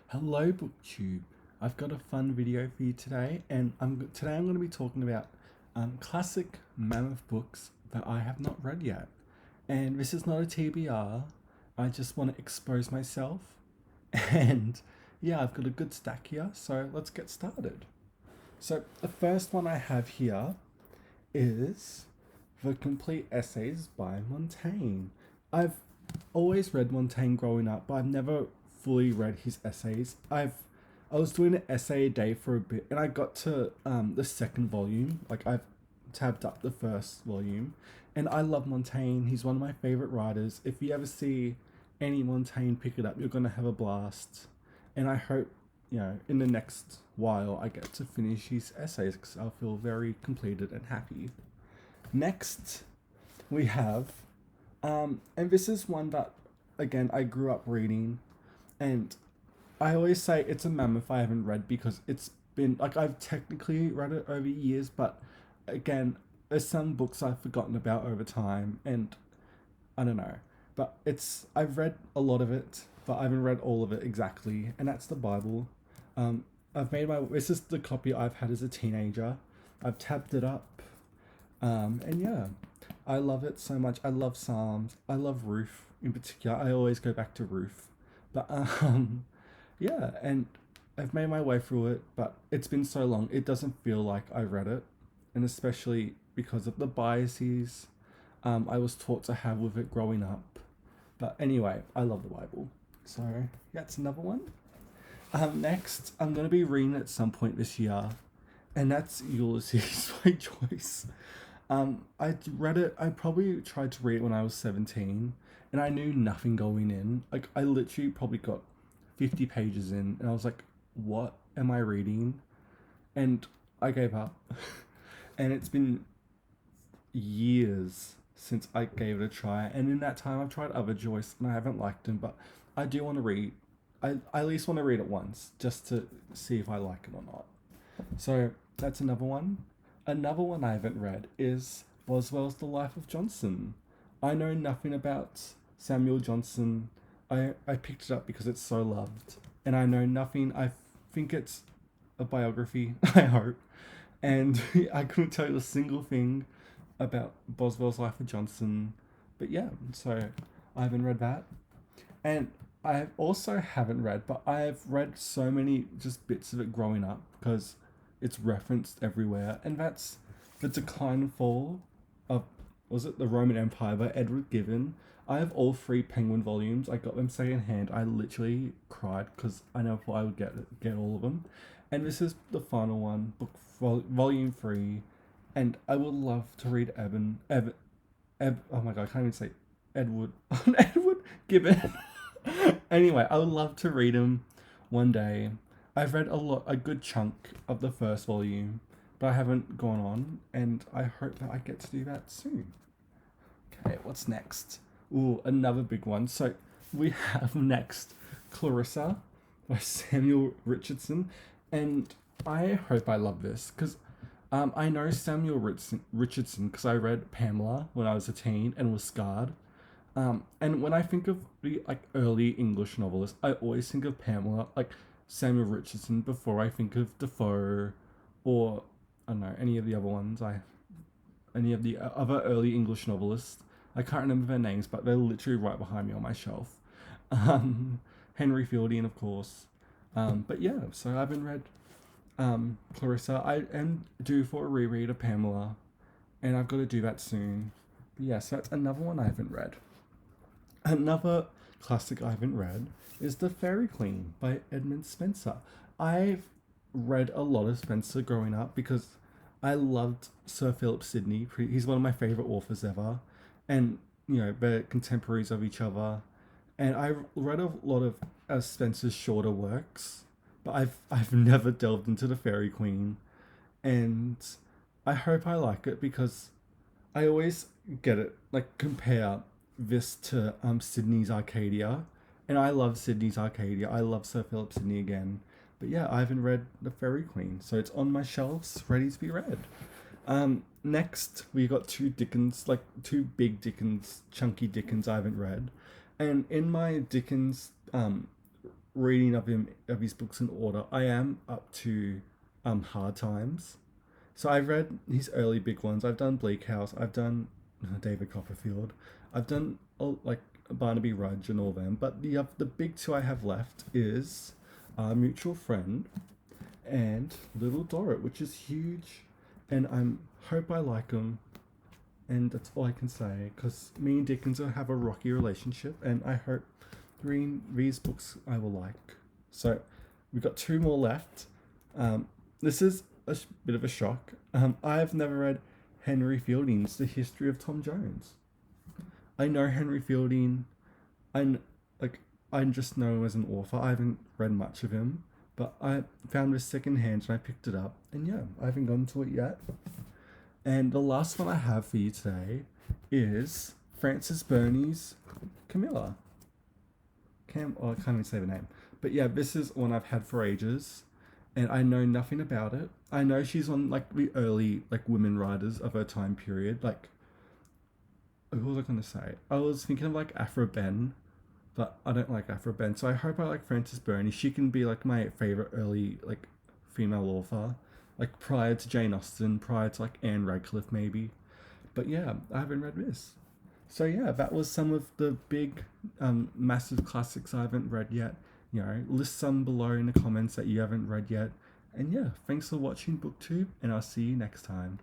Hello BookTube. I've got a fun video for you today, and today I'm going to be talking about classic Mammoth books that I have not read yet. And this is not a TBR. I just want to expose myself, and yeah, I've got a good stack here. So let's get started. So the first one I have here is The Complete Essays by Montaigne. I've always read Montaigne growing up, but I've never fully read his essays. I was doing an essay a day for a bit, and I got to the second volume. Like I've tabbed up the first volume, and I love Montaigne. He's one of my favorite writers. If you ever see any Montaigne, pick it up. You're gonna have a blast, and I hope in the next while I get to finish his essays because I'll feel very completed and happy. Next, we have, and this is one that, again, I grew up reading, and I always say it's a mammoth I haven't read because it's been, like, I've technically read it over years, but again, there's some books I've forgotten about over time, and I don't know. But I've read a lot of it, but I haven't read all of it exactly, and that's the Bible. This is the copy I've had as a teenager. I've tabbed it up, and yeah, I love it so much. I love Psalms. I love Ruth in particular. I always go back to Ruth. But yeah, and I've made my way through it, but it's been so long. It doesn't feel like I read it, and especially because of the biases I was taught to have with it growing up. But anyway, I love the Bible. So that's another one. Next, I'm going to be reading at some point this year, and that's Ulysses by Joyce. I read it. I probably tried to read it when I was 17, and I knew nothing going in. Like I literally probably got 50 pages in, and I was like, "What am I reading?" And I gave up. And it's been years since I gave it a try, and in that time I've tried other Joyce, and I haven't liked them. But I do want to read. I at least want to read it once just to see if I like it or not. So that's another one. Another one I haven't read is Boswell's The Life of Johnson. I know nothing about Samuel Johnson. I picked it up because it's so loved. And I know nothing. I think it's a biography, I hope. And I couldn't tell you a single thing about Boswell's Life of Johnson. But yeah, so I haven't read that. And I also haven't read, but I've read so many just bits of it growing up because it's referenced everywhere, and that's The Decline and Fall of, was it the Roman Empire by Edward Gibbon. I have all three Penguin volumes. I got them second hand. I literally cried because I never thought I would get all of them, and this is the final one, volume 3, and I would love to read oh my god, I can't even say Edward Edward Gibbon. Anyway, I would love to read them one day. I've read a good chunk of the first volume, but I haven't gone on, and I hope that I get to do that soon. Okay, what's next? Ooh, another big one. So we have next Clarissa by Samuel Richardson, and I hope I love this because I know Samuel Richardson because I read Pamela when I was a teen and was scarred. And when I think of the like early English novelists, I always think of Pamela, like Samuel Richardson, before I think of Defoe, or I don't know any of the other ones. Any of the other early English novelists. I can't remember their names, but they're literally right behind me on my shelf. Henry Fielding, of course. But yeah, so I haven't read Clarissa. I am due for a reread of Pamela, and I've got to do that soon. But yeah, so that's another one I haven't read. Another classic I haven't read is The Fairy Queen by Edmund Spenser. I've read a lot of Spenser growing up because I loved Sir Philip Sidney. He's one of my favorite authors ever, and they're contemporaries of each other. And I read a lot of Spenser's shorter works, but I've never delved into The Fairy Queen, and I hope I like it because I always get it, like compare this to Sydney's Arcadia, and I love Sydney's Arcadia. I love Sir Philip Sidney again, but yeah, I haven't read The Fairy Queen, so it's on my shelves, ready to be read. Next we got two Dickens, like two big Dickens, chunky Dickens I haven't read, and in my Dickens reading of his books in order. I am up to Hard Times. So I've read his early big ones. I've done Bleak House. I've done David Copperfield. I've done like Barnaby Rudge and all them. But the big two I have left is Our Mutual Friend and Little Dorrit, which is huge, and I'm hope I like them. And that's all I can say, because me and Dickens have a rocky relationship, and I hope reading these books I will like. So we've got two more left. This is a bit of a shock. I've never read Henry Fielding's The History of Tom Jones. I know Henry Fielding. I like I just know him as an author. I haven't read much of him, but I found this secondhand and I picked it up. And yeah, I haven't gone to it yet. And the last one I have for you today is Frances Burney's Camilla. I can't even say the name. But yeah, this is one I've had for ages, and I know nothing about it. I know she's on like the early like women writers of her time period. Like, who was I gonna say? I was thinking of like Afro Ben, but I don't like Afro Ben. So I hope I like Frances Burney. She can be like my favorite early like female author, like prior to Jane Austen, prior to like Anne Radcliffe maybe. But yeah, I haven't read this. So yeah, that was some of the big, massive classics I haven't read yet. You know, list some below in the comments that you haven't read yet. And yeah, thanks for watching BookTube, and I'll see you next time.